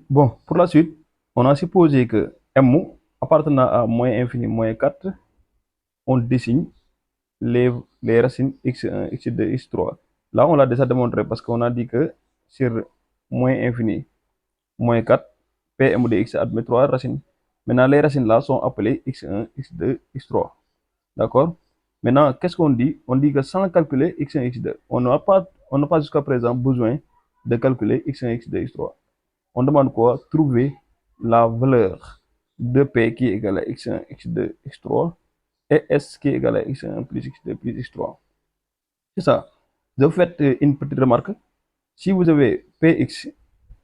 Bon, pour la suite, on a supposé que M appartenant à moins infini moins 4, on dessine les, les racines x1, x2, x3. Là, on l'a déjà démontré parce qu'on a dit que sur moins infini moins 4, Pm de x admet 3 racines. Maintenant, les racines là sont appelées x1, x2, x3. D'accord? Maintenant, qu'est-ce qu'on dit? On dit que sans calculer x1, x2, on n'a pas jusqu'à présent besoin de calculer x1, x2, x3. On demande quoi? Trouver la valeur de P qui est égale à x1, x2, x3 et S qui est égal à x1 plus x2 plus x3. C'est ça. Je vous fais une petite remarque. Si vous avez Px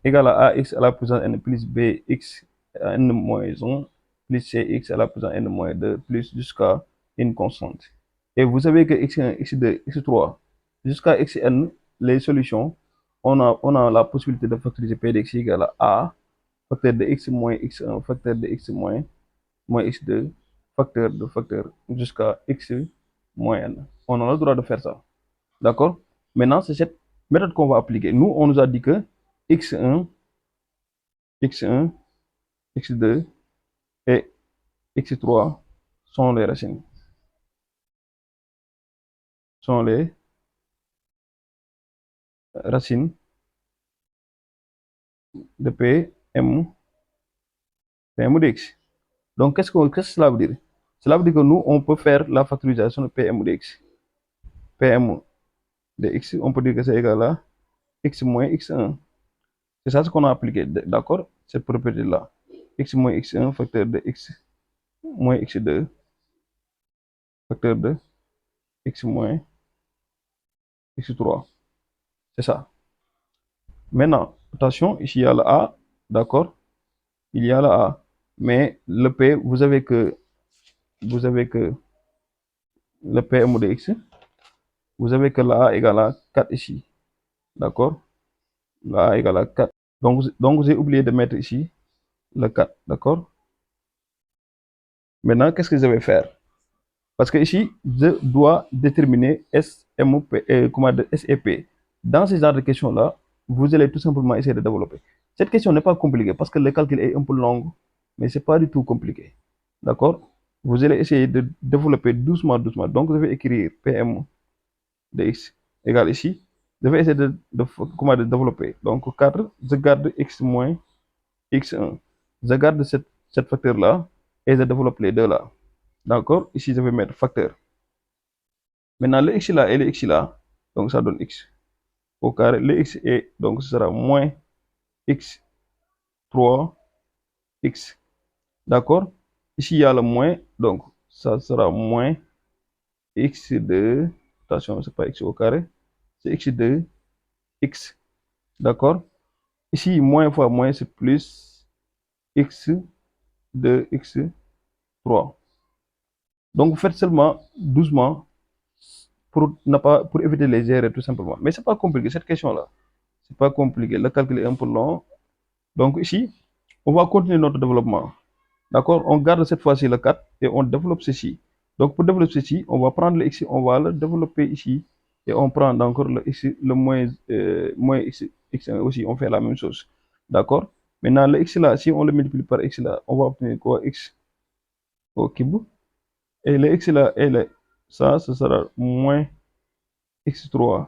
égale à ax à la puissance n plus bx à n moins 1 plus cx à la puissance n moins 2 plus jusqu'à une constante. Et vous savez que x1, x2, x3 jusqu'à xn, les solutions, on a la possibilité de factoriser P de x égale à facteur de x moins x1, facteur de x moins x2, facteur jusqu'à x moins n. On a le droit de faire ça. D'accord? Maintenant, c'est cette méthode qu'on va appliquer. Nous, on nous a dit que x1, x1, x2 et x3 sont les racines. Sont les racines de Pm de x. Donc, qu'est-ce que cela veut dire? Cela veut dire que nous, on peut faire la factorisation de Pm de x. Pm de x, on peut dire que c'est égal à x moins x1. C'est ça ce qu'on a appliqué, d'accord? Cette propriété-là. X moins x1, facteur de x moins x2, facteur de x moins x3. C'est ça. Maintenant, attention, ici il y a le A, d'accord? Il y a le A. Mais le P, vous avez que le Pm de x, vous avez que la A égale à 4 ici. D'accord? La A égale à 4. Donc j'ai oublié de mettre ici le 4. D'accord? Maintenant, qu'est-ce que je vais faire? Parce que ici, je dois déterminer S, M, P, S et P. Dans ce genre de questions-là, vous allez tout simplement essayer de développer. Cette question n'est pas compliquée parce que le calcul est un peu long, mais ce n'est pas du tout compliqué. D'accord? Vous allez essayer de développer doucement, doucement. Donc, je vais écrire PM de x égale ici. Je vais essayer de développer. Donc, 4, je garde x moins x1. Je garde cette facteur-là et je développe les deux là. D'accord? Ici, je vais mettre facteur. Maintenant, le x là et le x là, donc ça donne x au carré. Le x est, donc ce sera moins x 3 x. D'accord? Ici, il y a le moins, donc ça sera moins x2. Attention, c'est pas x au carré, c'est x2 x. D'accord? Ici, moins fois moins, c'est plus x2 x3. Donc, vous faites seulement doucement pour éviter les erreurs, tout simplement. Mais c'est pas compliqué, cette question-là. C'est pas compliqué. Le calcul est un peu long. Donc ici, on va continuer notre développement. D'accord? On garde cette fois-ci le 4 et on développe ceci. Donc pour développer ceci, on va prendre le x, on va le développer ici. Et on prend encore le x, le moins x1 aussi, on fait la même chose. D'accord? Maintenant, le x là, si on le multiplie par x là, on va obtenir quoi? X au cube. Et le x là, et ça, ce sera moins x3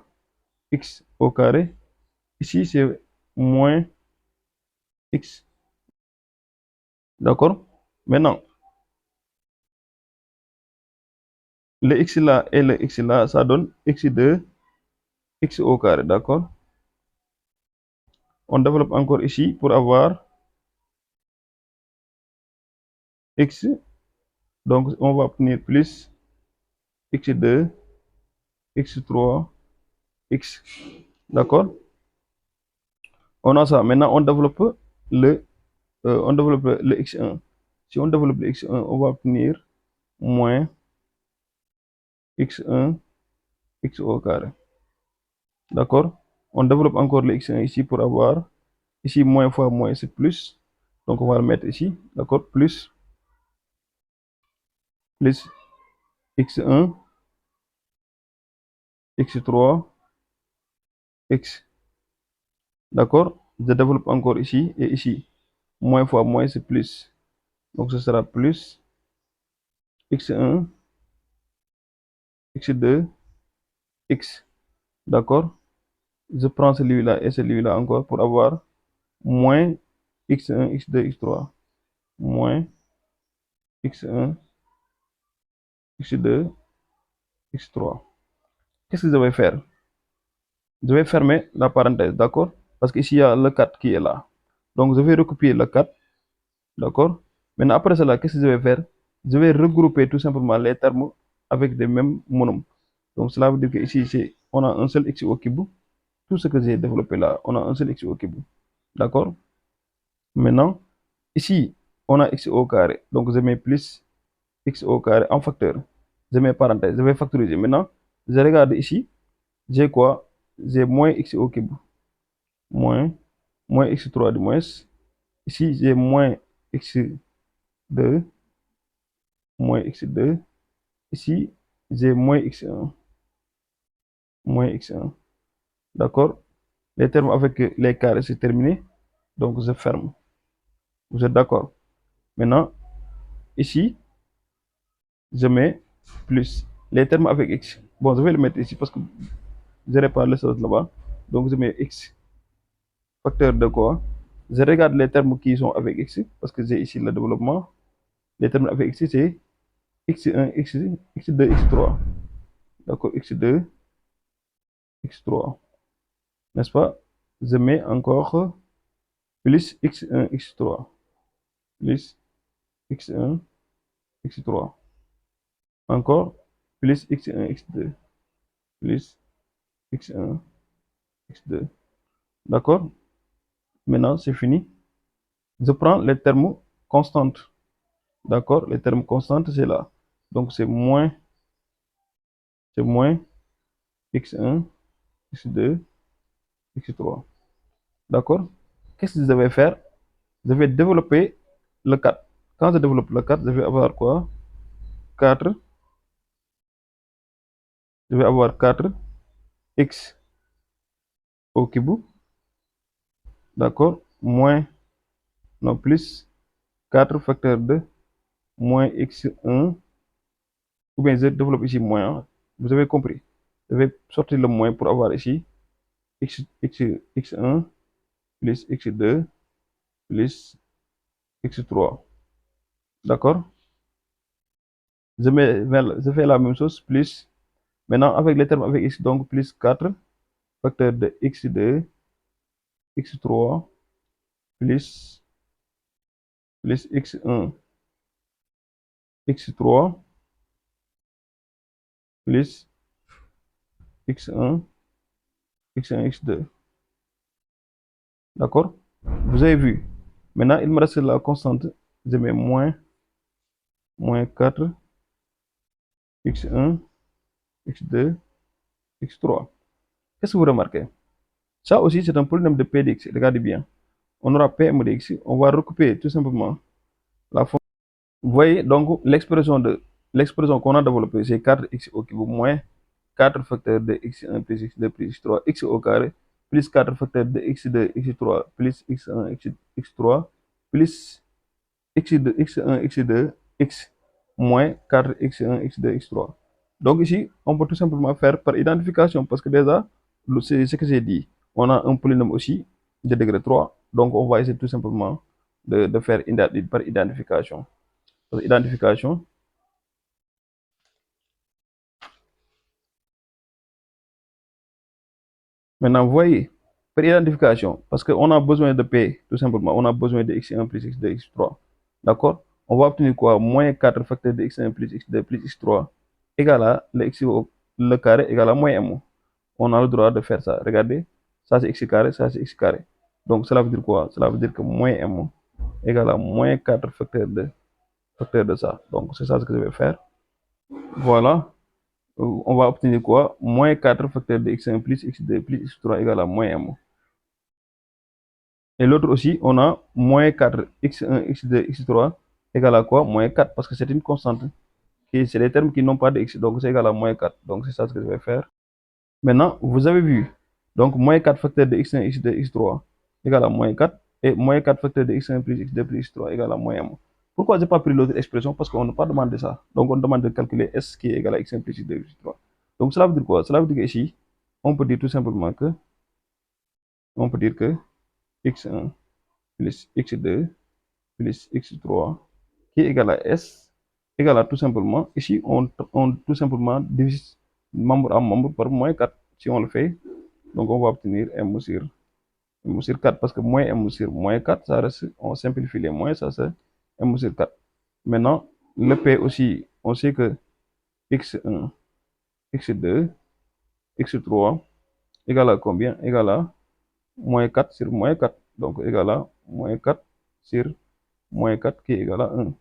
x au carré. Ici, c'est moins x. D'accord? Maintenant, le x là et le x là, ça donne x2 x au carré. D'accord? On développe encore ici pour avoir x. Donc, on va obtenir plus x2 x3 x. D'accord? On a ça. Maintenant, le, on développe le x1. Si on développe le x1, on va obtenir moins x1 x au carré. D'accord? On développe encore le x1 ici pour avoir ici moins fois moins, c'est plus. Donc, on va le mettre ici. D'accord? Plus x1 x3 x. D'accord? je développe encore ici et ici. Moins fois moins, c'est plus. Donc ce sera plus x1, x2, x. D'accord? Je prends celui-là et celui-là encore pour avoir moins x1, x2, x3. Moins x1, x2, x3. Qu'est-ce que je vais faire? Je vais fermer la parenthèse, d'accord? Parce qu'ici, il y a le 4 qui est là. Donc, je vais recopier le 4, d'accord? Maintenant, après cela, qu'est-ce que je vais faire? Je vais regrouper tout simplement les termes avec des mêmes monomes. Donc, cela veut dire qu'ici, on a un seul x au cube. Tout ce que j'ai développé là, on a un seul x au cube. D'accord? Maintenant, ici, on a x au carré. Donc, je mets plus x au carré en facteur. Je mets parenthèse, je vais factoriser. Maintenant, je regarde ici, j'ai quoi? J'ai moins x au cube. Moins, moins x3 du moins. Ici, j'ai moins x2, moins x2. Ici, j'ai moins x1, moins x1. D'accord? Les termes avec les carrés, c'est terminé. Donc, je ferme. Vous êtes d'accord? Maintenant, ici, je mets plus les termes avec x. Bon, je vais le mettre ici parce que je répare les choses là-bas. Donc, je mets x facteur de quoi? Je regarde les termes qui sont avec x parce que j'ai ici le développement. Les termes avec x, c'est x1, x2, x3. D'accord, x2, x3. N'est-ce pas? Je mets encore plus x1, x3. Plus x1, x3. Encore plus x1, x2. Plus x1, x2. D'accord? Maintenant, c'est fini. Je prends les termes constantes. D'accord? Les termes constantes, c'est là. Donc, c'est moins x1, x2, x3. D'accord? Qu'est-ce que je vais faire? Je vais développer le 4. Quand je développe le 4, je vais avoir quoi? 4. Je vais avoir 4 x au cube. D'accord? Moins, non, plus 4 facteur de moins x1. Ou bien je développe ici moins. Hein. Vous avez compris. Je vais sortir le moins pour avoir ici x1 plus x2 plus x3. D'accord? Je fais la même chose plus. Maintenant, avec les termes avec x, donc plus 4 facteur de x2, x3 plus, plus x1, x3 plus x1, x1, x2. D'accord? Vous avez vu. Maintenant, il me reste la constante. Je mets moins 4 x1, x2, x3. Qu'est-ce que vous remarquez? Ça aussi, c'est un problème de p de x. Regardez bien. On aura pm de x. On va recouper tout simplement la fonction. Vous voyez, donc, l'expression qu'on a développée, c'est 4x au cube moins 4 facteurs de x1 plus x2 plus x3, x au carré, plus 4 facteurs de x2, x3, plus x1, x3, plus x2, x1, x2, x, moins 4 x1, x2, x3. Donc ici, on peut tout simplement faire par identification, parce que déjà, c'est ce que j'ai dit. On a un polynôme aussi de degré 3, donc on va essayer tout simplement de faire par identification. Par identification, maintenant, vous voyez, par identification, parce qu'on a besoin de P, tout simplement, on a besoin de x1 plus x2, x3. D'accord? On va obtenir quoi? Moins 4 facteurs de x1 plus x2 plus x3 égale à le carré égale à moins m. On a le droit de faire ça. Regardez, ça c'est x carré, ça c'est x carré. Donc cela veut dire quoi? Cela veut dire que moins m égale à moins 4 facteurs de ça. Donc c'est ça ce que je vais faire. Voilà. On va obtenir quoi? Moins 4 facteurs de x1 plus x2 plus x3 égale à moins m. Et l'autre aussi, on a moins 4 x1, x2, x3 égale à quoi? Moins 4, parce que c'est une constante. C'est des termes qui n'ont pas de x, donc c'est égal à moins 4. Donc c'est ça ce que je vais faire. Maintenant, vous avez vu. Donc moins 4 facteurs de x1, x2, x3 égale à moins 4, et moins 4 facteur de x1 plus x2 plus x3 égale à moins m. Pourquoi j'ai pas pris l'autre expression? Parce qu'on n'a pas demandé ça. Donc on demande de calculer s qui est égal à x1 plus x2 plus x3. Donc cela veut dire quoi? Cela veut dire que ici, on peut dire tout simplement que, on peut dire que x1 plus x2 plus x3 qui est égal à s égale à tout simplement, ici on tout simplement divise membre à membre par moins 4. Si on le fait, donc on va obtenir m sur 4 parce que moins m sur moins 4, ça reste, on simplifie les moins, ça c'est m sur 4. Maintenant, le p aussi, on sait que x1, x2, x3 égale à combien? Égale à moins 4 sur moins 4. Donc égal à moins 4 sur moins 4 qui est égal à 1.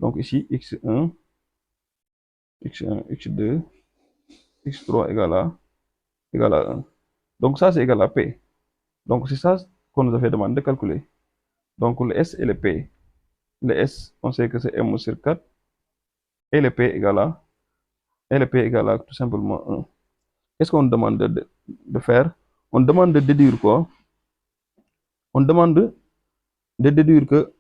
Donc ici, x1, x1, x2, x3 égale à 1. Donc ça, c'est égal à p. Donc c'est ça qu'on nous a fait demander de calculer. Donc le s et le p. Le s, on sait que c'est m sur 4 et le p égale à, tout simplement 1. Qu'est-ce qu'on demande de faire? On demande de déduire quoi? On demande de déduire que,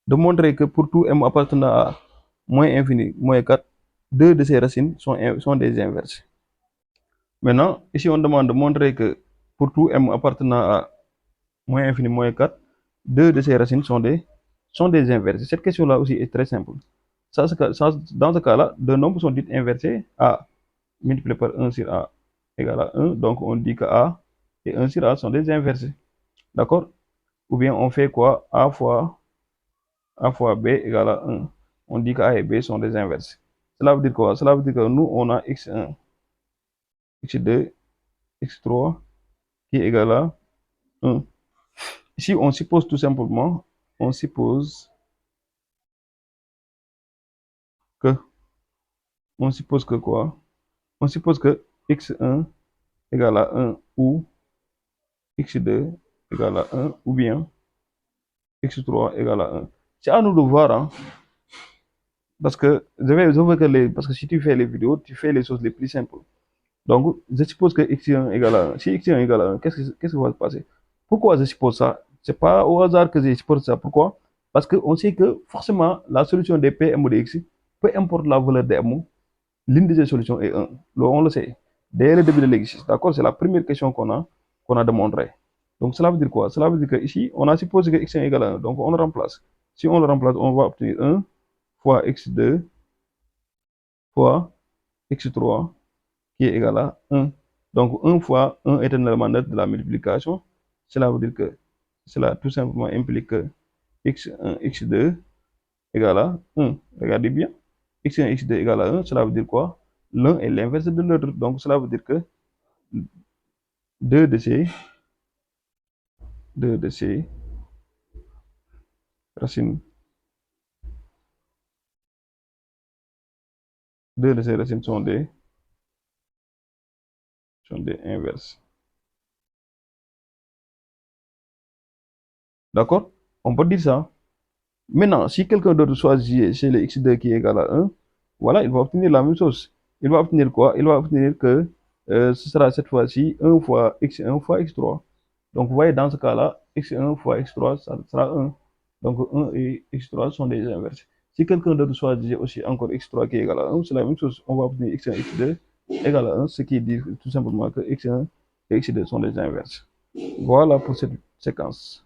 de montrer que pour tout m appartenant à moins infini, moins 4, deux de ces racines sont des inverses. Maintenant, ici on demande de montrer que pour tout m appartenant à moins infini, moins 4, deux de ces racines sont des inverses. Cette question-là aussi est très simple. Dans ce cas-là, deux nombres sont dits inversés. A multiplié par 1 sur A égale à 1. Donc on dit que A et 1 sur A sont des inversés. D'accord? Ou bien on fait quoi? A fois B égale à 1. On dit que A et B sont des inverses. Cela veut dire quoi? Cela veut dire que nous, on a x1, x2, x3 qui est égal à 1. Ici, on suppose tout simplement, on suppose que, quoi? On suppose que x1 égale à 1 ou x2 égale à 1 ou bien x3 égale à 1. C'est à nous de voir, hein, parce que parce que si tu fais les vidéos, tu fais les choses les plus simples. Donc, je suppose que x1 égale à 1. Si x1 égale à 1, qu'est-ce qui va se passer? Pourquoi je suppose ça? C'est pas au hasard que je suppose ça. Pourquoi? Parce qu'on sait que forcément, la solution des P, M de x, peu importe la valeur de M, l'une de ces solutions est 1. On le sait. Dès le début de l'exercice. D'accord? C'est la première question qu'on a démontré. Donc, cela veut dire quoi? Cela veut dire que ici, on a supposé que x1 égale à 1. Donc, on le remplace. Si on le remplace, on va obtenir 1 fois x2 fois x3 qui est égal à 1. Donc 1 fois 1 est un élément net de la multiplication. Cela veut dire que cela tout simplement implique que x1, x2 égale à 1. Regardez bien. x1, x2 égale à 1, cela veut dire quoi? L'un est l'inverse de l'autre. Donc cela veut dire que deux de ces, deux de ces racines, deux de ces racines sont des inverses. D'accord? On peut dire ça. Maintenant, si quelqu'un d'autre choisit chez le x2 qui est égal à 1, voilà, il va obtenir la même chose. Il va obtenir quoi? Il va obtenir que ce sera cette fois-ci 1 fois x1 fois x3. Donc, vous voyez, dans ce cas-là, x1 fois x3, ça sera 1. Donc, 1 et x3 sont des inverses. Si quelqu'un d'autre choisit aussi encore x3 qui est égal à 1, c'est la même chose. On va obtenir x1 et x2 égal à 1, ce qui dit tout simplement que x1 et x2 sont des inverses. Voilà pour cette séquence.